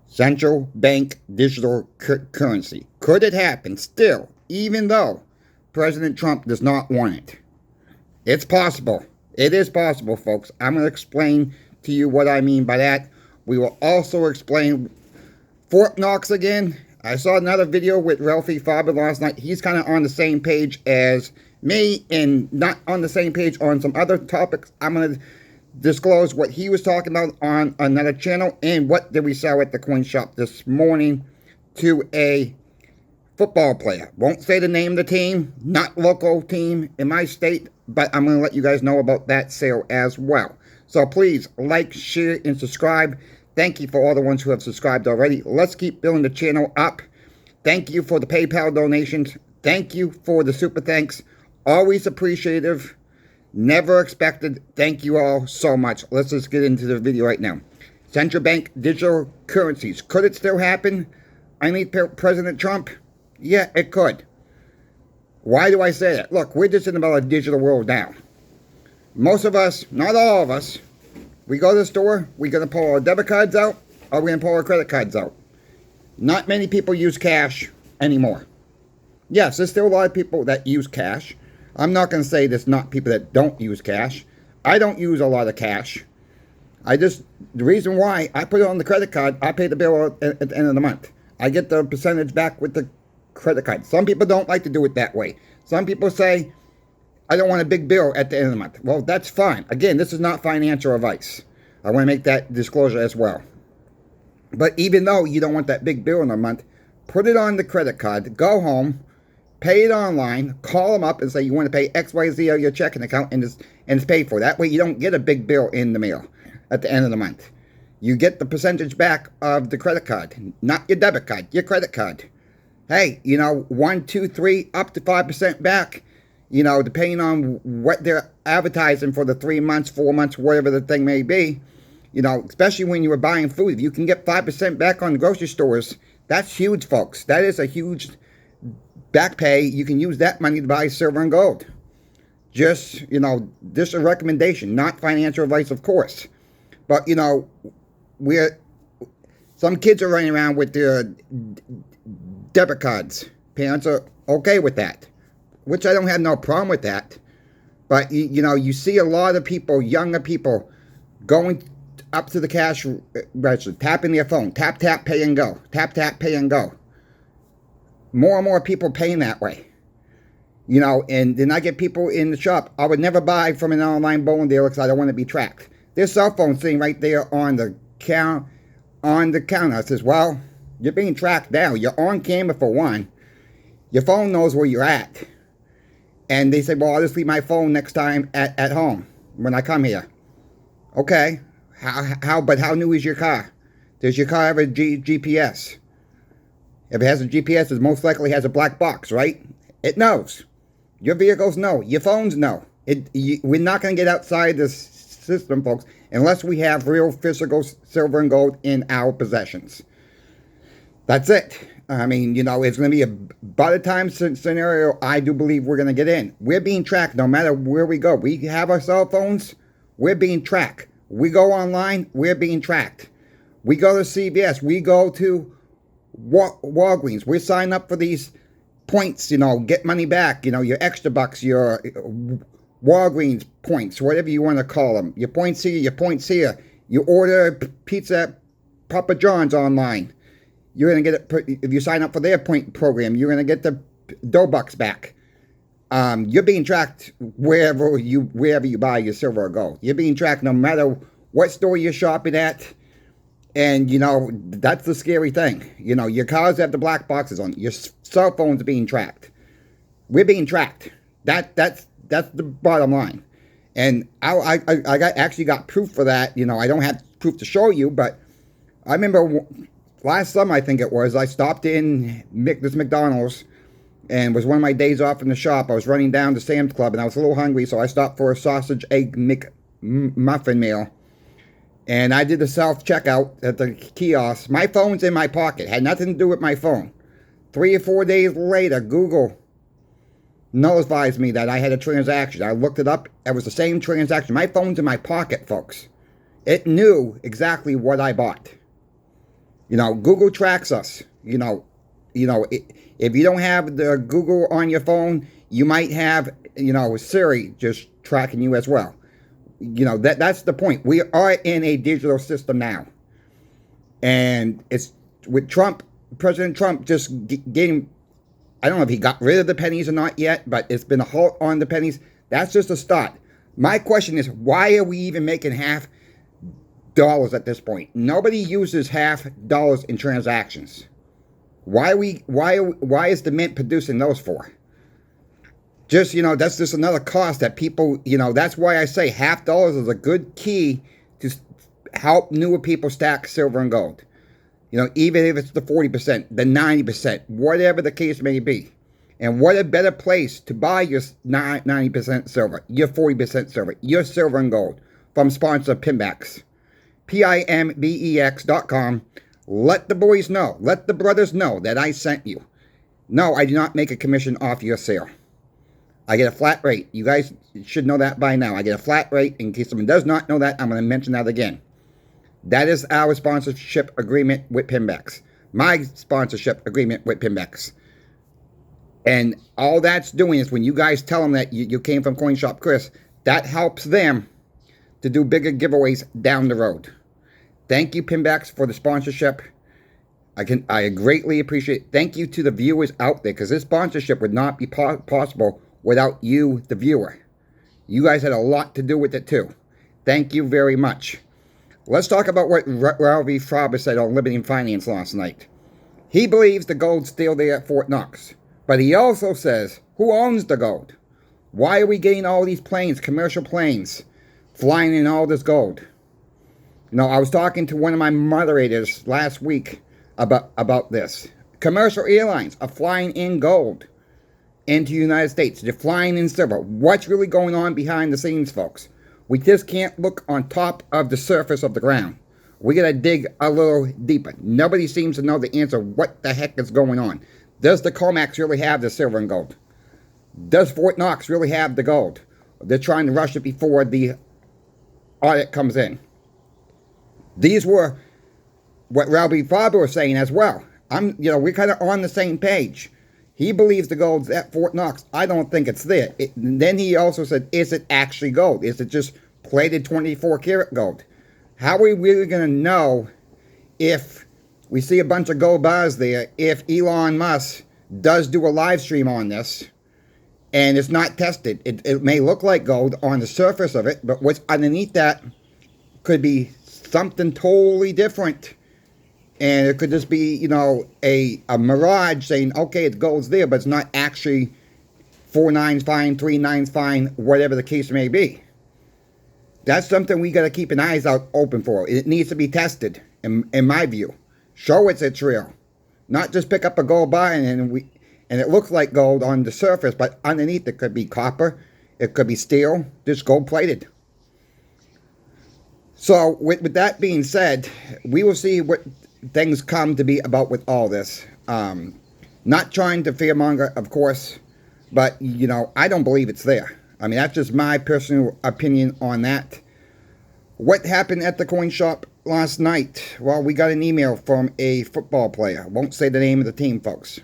Central bank digital currency. Could it happen still, even though President Trump does not want it? It's possible. It is possible, folks. I'm going to explain to you what I mean by that. We will also explain Fort Knox again. I saw another video with Ralphie Faber last night. He's kind of on the same page as me and not on the same page on some other topics. I'm going to disclose what he was talking about on another channel and what did we sell at the coin shop this morning to a football player. Won't say the name of the team, not local team in my state, but I'm going to let you guys know about that sale as well. So please like, share, and subscribe. Thank you for all the ones who have subscribed already. Let's keep building the channel up. Thank you for the PayPal donations. Thank you for the super thanks. Always appreciative. Never expected. Thank you all so much. Let's just get into the video right now. Central bank digital currencies. Could it still happen? I mean, President Trump? Yeah, it could. Why do I say that? Look, we're just in about a digital world now. Most of us, not all of us, we go to the store, we're going to pull our debit cards out, or we're going to pull our credit cards out. Not many people use cash anymore. Yes, there's still a lot of people that use cash. I'm not going to say there's not people that don't use cash. I don't use a lot of cash. The reason why, I put it on the credit card, I pay the bill at the end of the month. I get the percentage back with the credit card. Some people don't like to do it that way. Some people say, I don't want a big bill at the end of the month. Well, that's fine. Again, this is not financial advice. I want to make that disclosure as well. But even though you don't want that big bill in a month, put it on the credit card, go home, pay it online, call them up and say you want to pay XYZ on your checking account and it's paid for. That way you don't get a big bill in the mail at the end of the month. You get the percentage back of the credit card, not your debit card, your credit card. Hey, 1, 2, 3, up to 5% back, depending on what they're advertising for the 3 months, 4 months, whatever the thing may be. Especially when you were buying food, if you can get 5% back on grocery stores, that's huge, folks. That is a huge back pay. You can use that money to buy silver and gold. Just a recommendation, not financial advice, of course. But, some kids are running around with their debit cards. Parents are okay with that, which I don't have no problem with that. But, you see a lot of people, younger people, going up to the cash register, tapping their phone, tap, tap, pay and go, tap, tap, pay and go. More and more people paying that way. And then I get people in the shop. I would never buy from an online bowling dealer because I don't want to be tracked. There's cell phones sitting right there on the counter. I says, well, you're being tracked now. You're on camera for one. Your phone knows where you're at. And they say, well, I'll just leave my phone next time at home when I come here. Okay. But how new is your car? Does your car have a GPS? If it has a GPS, it most likely has a black box, right? It knows. Your vehicles know. Your phones know. We're not going to get outside this system, folks, unless we have real physical silver and gold in our possessions. That's it. I mean, it's going to be a by the time scenario I do believe we're going to get in. We're being tracked no matter where we go. We have our cell phones. We're being tracked. We go online. We're being tracked. We go to CVS. We go to Walgreens. We sign up for these points, get money back, your extra bucks, your Walgreens points, whatever you want to call them. Your points here, your points here. You order pizza at Papa John's online. You're going to get it, if you sign up for their point program, you're going to get the dough bucks back. You're being tracked wherever you buy your silver or gold. You're being tracked no matter what store you're shopping at. And, that's the scary thing. Your cars have the black boxes on. Your cell phone's being tracked. We're being tracked. That's the bottom line. And I actually got proof for that. I don't have proof to show you, but I remember last summer, I think it was, I stopped in this McDonald's, and it was one of my days off in the shop. I was running down to Sam's Club, and I was a little hungry, so I stopped for a sausage egg McMuffin meal. And I did the self-checkout at the kiosk. My phone's in my pocket. Had nothing to do with my phone. 3 or 4 days later, Google notifies me that I had a transaction. I looked it up. It was the same transaction. My phone's in my pocket, folks. It knew exactly what I bought. Google tracks us. If you don't have the Google on your phone, you might have, Siri just tracking you as well. That's the point. We are in a digital system now. And it's with Trump, President Trump just getting, I don't know if he got rid of the pennies or not yet, but it's been a halt on the pennies. That's just a start. My question is, why are we even making half dollars at this point? Nobody uses half dollars in transactions. Why is the mint producing those for? Just, that's just another cost that people, that's why I say half dollars is a good key to help newer people stack silver and gold. Even if it's the 40%, the 90%, whatever the case may be. And what a better place to buy your 90% silver, your 40% silver, your silver and gold from sponsor Pimbex. PIMBEX.com. Let the boys know, let the brothers know that I sent you. No, I do not make a commission off your sale. I get a flat rate. You guys should know that by now. I get a flat rate. In case someone does not know that, I'm going to mention that again. That is our sponsorship agreement with Pimbex. My sponsorship agreement with Pimbex. And all that's doing is when you guys tell them that you came from Coin Shop Chris, that helps them to do bigger giveaways down the road. Thank you, Pimbex, for the sponsorship. I greatly appreciate it. Thank you to the viewers out there, because this sponsorship would not be possible without you, the viewer. You guys had a lot to do with it, too. Thank you very much. Let's talk about what Ravi Fraba said on Liberty and Finance last night. He believes the gold's still there at Fort Knox. But he also says, who owns the gold? Why are we getting all these planes, commercial planes, flying in all this gold? I was talking to one of my moderators last week about this. Commercial airlines are flying in gold into the United States. They're flying in silver. What's really going on behind the scenes, folks? We just can't look on top of the surface of the ground. We got to dig a little deeper. Nobody seems to know the answer. What the heck is going on? Does the COMEX really have the silver and gold? Does Fort Knox really have the gold? They're trying to rush it before the audit comes in. These were what Ravi Fraba was saying as well. We're kind of on the same page. He believes the gold's at Fort Knox. I don't think it's there. Then he also said, is it actually gold? Is it just plated 24 karat gold? How are we really going to know if we see a bunch of gold bars there, if Elon Musk does do a live stream on this and it's not tested? It may look like gold on the surface of it, but what's underneath that could be something totally different. And it could just be, a mirage saying, okay, it gold's there, but it's not actually 4 nines fine, 3 nines fine, whatever the case may be. That's something we got to keep an eyes out open for. It needs to be tested, in my view. Show it's real. Not just pick up a gold bar and it looks like gold on the surface, but underneath it could be copper, it could be steel, just gold plated. So with that being said, we will see what things come to be about with all this. Not trying to fearmonger, of course, but I don't believe it's there. That's just my personal opinion on that. What happened at the coin shop last night? Well, we got an email from a football player. I won't say the name of the team, folks.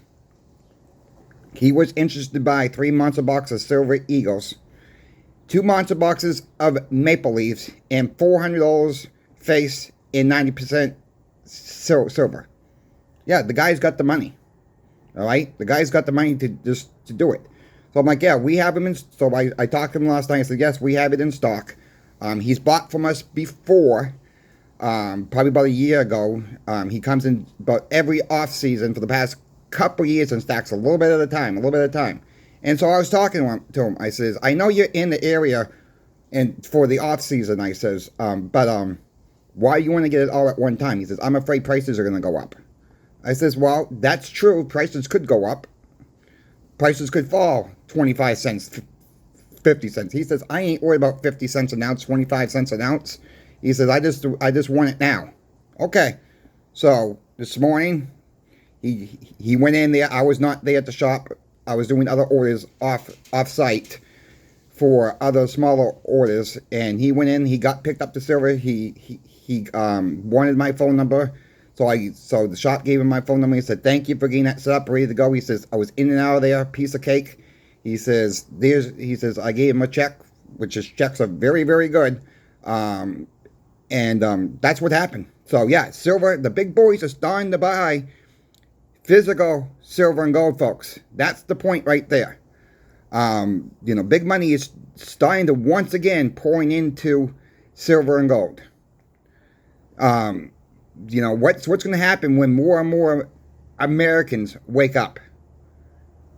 He was interested to buy 3 monster boxes of Silver Eagles, 2 monster boxes of Maple Leafs, and $400 face in 90% silver. Yeah, the guy's got the money. All right? The guy's got the money to do it. So I'm like, yeah, we have him in. So I talked to him last night. I said, yes, we have it in stock. He's bought from us before, probably about a year ago. He comes in about every off season for the past couple years and stacks a little bit at a time, And so I was talking to him. I says, I know you're in the area and for the off season. I says, but why you want to get it all at one time? He says, I'm afraid prices are going to go up. I says, well, that's true. Prices could go up. Prices could fall 25 cents, 50 cents. He says, I ain't worried about 50 cents an ounce, 25 cents an ounce. He says, I just want it now. Okay. So this morning, he went in there. I was not there at the shop. I was doing other orders off site for other smaller orders. And he went in, he picked up the silver. He wanted my phone number So the shop gave him my phone number. He said, thank you for getting that set up, ready to go. He says, I was in and out of there, piece of cake. He says, I gave him a check, which his checks are very, very good. That's what happened. So yeah, silver, the big boys are starting to buy physical silver and gold, folks. That's the point right there. Big money is starting to once again pouring into silver and gold. What's going to happen when more and more Americans wake up?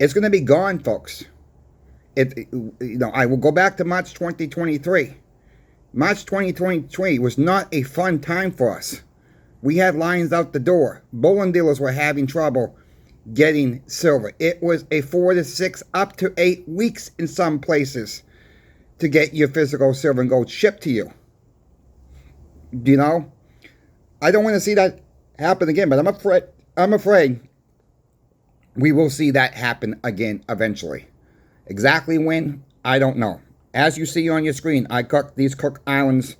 It's going to be gone, folks. I will go back to March 2023. March 2023 was not a fun time for us. We had lines out the door. Bullion dealers were having trouble getting silver. It was a 4 to 6, up to 8 weeks in some places to get your physical silver and gold shipped to you. I don't want to see that happen again, but I'm afraid we will see that happen again eventually. Exactly when, I don't know. As you see on your screen, I cooked these Cook Islands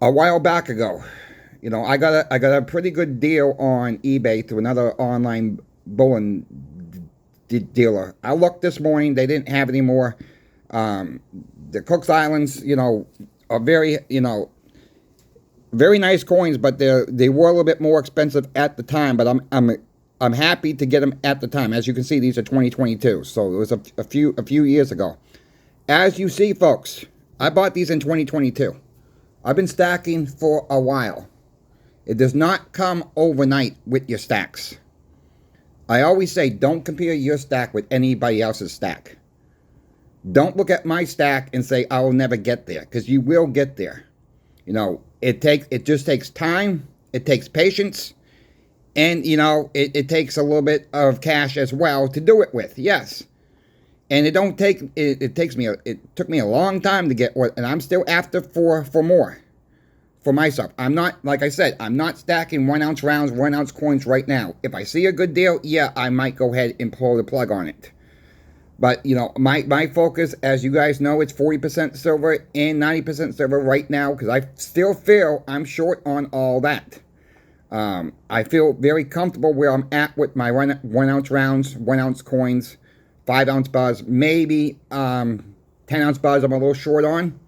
a while back ago. I got a pretty good deal on eBay through another online bullion dealer. I looked this morning; they didn't have any more. The Cook Islands, are very, very nice coins, but they were a little bit more expensive at the time. But I'm happy to get them at the time. As you can see, these are 2022, so it was a few years ago. As you see, folks, I bought these in 2022. I've been stacking for a while. It does not come overnight with your stacks. I always say, don't compare your stack with anybody else's stack. Don't look at my stack and say, I will never get there, because you will get there. It just takes time, it takes patience, and, it takes a little bit of cash as well to do it with, yes. And it took me a long time to get what, and I'm still after for more for myself. I'm not, like I said, I'm not stacking 1 ounce rounds, 1 ounce coins right now. If I see a good deal, yeah, I might go ahead and pull the plug on it. But, my focus, as you guys know, it's 40% silver and 90% silver right now, because I still feel I'm short on all that. I feel very comfortable where I'm at with my 1 ounce rounds, 1 ounce coins, 5 ounce bars, maybe 10 ounce bars I'm a little short on.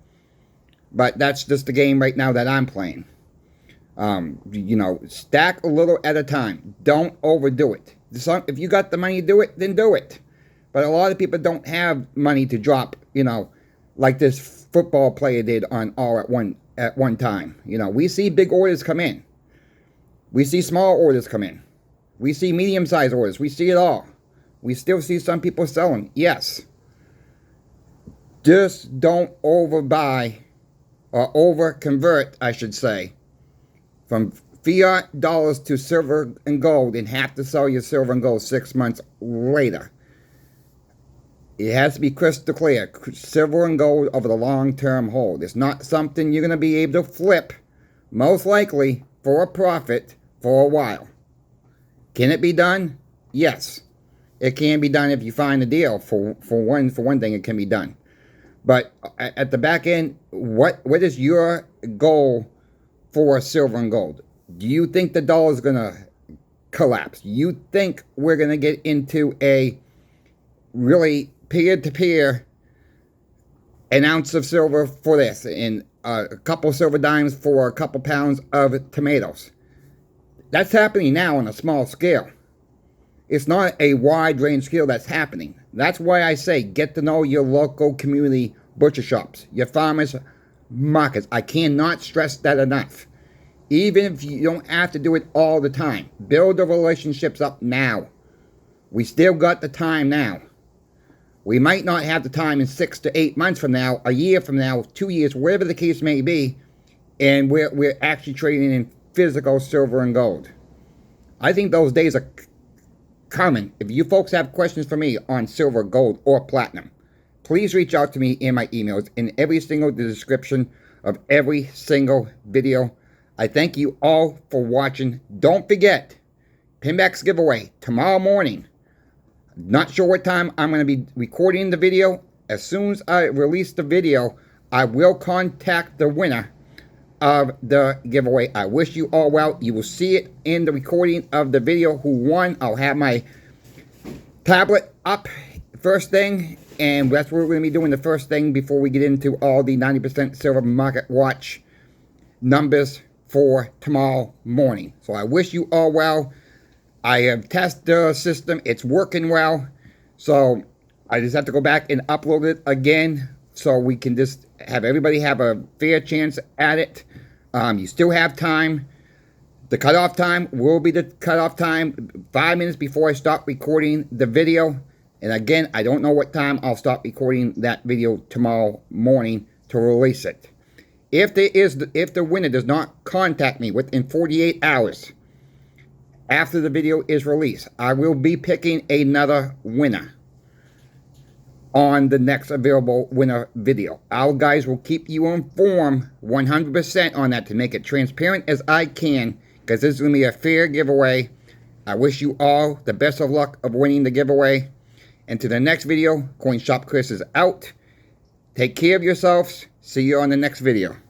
But that's just the game right now that I'm playing. Stack a little at a time. Don't overdo it. If you got the money to do it, then do it. But a lot of people don't have money to drop, like this football player did on all at one time. We see big orders come in. We see small orders come in. We see medium-sized orders. We see it all. We still see some people selling. Yes. Just don't overbuy, or over-convert, I should say, from fiat dollars to silver and gold, and have to sell your silver and gold 6 months later. It has to be crystal clear. Silver and gold over the long-term hold. It's not something you're going to be able to flip, most likely, for a profit for a while. Can it be done? Yes. It can be done if you find a deal. For one thing, it can be done. But at the back end, what is your goal for silver and gold? Do you think the dollar is going to collapse? Do you think we're going to get into a really peer-to-peer an ounce of silver for this and a couple silver dimes for a couple pounds of tomatoes? That's happening now on a small scale. It's not a wide range scale that's happening. That's why I say get to know your local community butcher shops, your farmers markets. I cannot stress that enough. Even if you don't have to do it all the time, build the relationships up now. We still got the time now. We might not have the time in 6 to 8 months from now, a year from now, 2 years, whatever the case may be, and we're actually trading in physical silver and gold. I think those days are coming. If you folks have questions for me on silver, gold, or platinum, please reach out to me in my emails in every single description of every single video. I thank you all for watching. Don't forget, Pinbacks giveaway tomorrow morning. Not sure what time I'm going to be recording the video. As soon as I release the video, I will contact the winner of the giveaway. I wish you all well. You will see it in the recording of the video who won. I'll have my tablet up first thing, and that's what we're going to be doing the first thing before we get into all the 90% Silver Market Watch numbers for tomorrow morning. So I wish you all well. I have tested the system. It's working well. So I just have to go back and upload it again so we can just have everybody have a fair chance at it. You still have time. The cutoff time will be the cutoff time 5 minutes before I stop recording the video. And again, I don't know what time I'll stop recording that video tomorrow morning to release it. If the winner does not contact me within 48 hours after the video is released, I will be picking another winner on the next available winner video. Our guys will keep you informed 100% on that to make it transparent as I can, because this is going to be a fair giveaway. I wish you all the best of luck of winning the giveaway. And to the next video, Coin Shop Chris is out. Take care of yourselves. See you on the next video.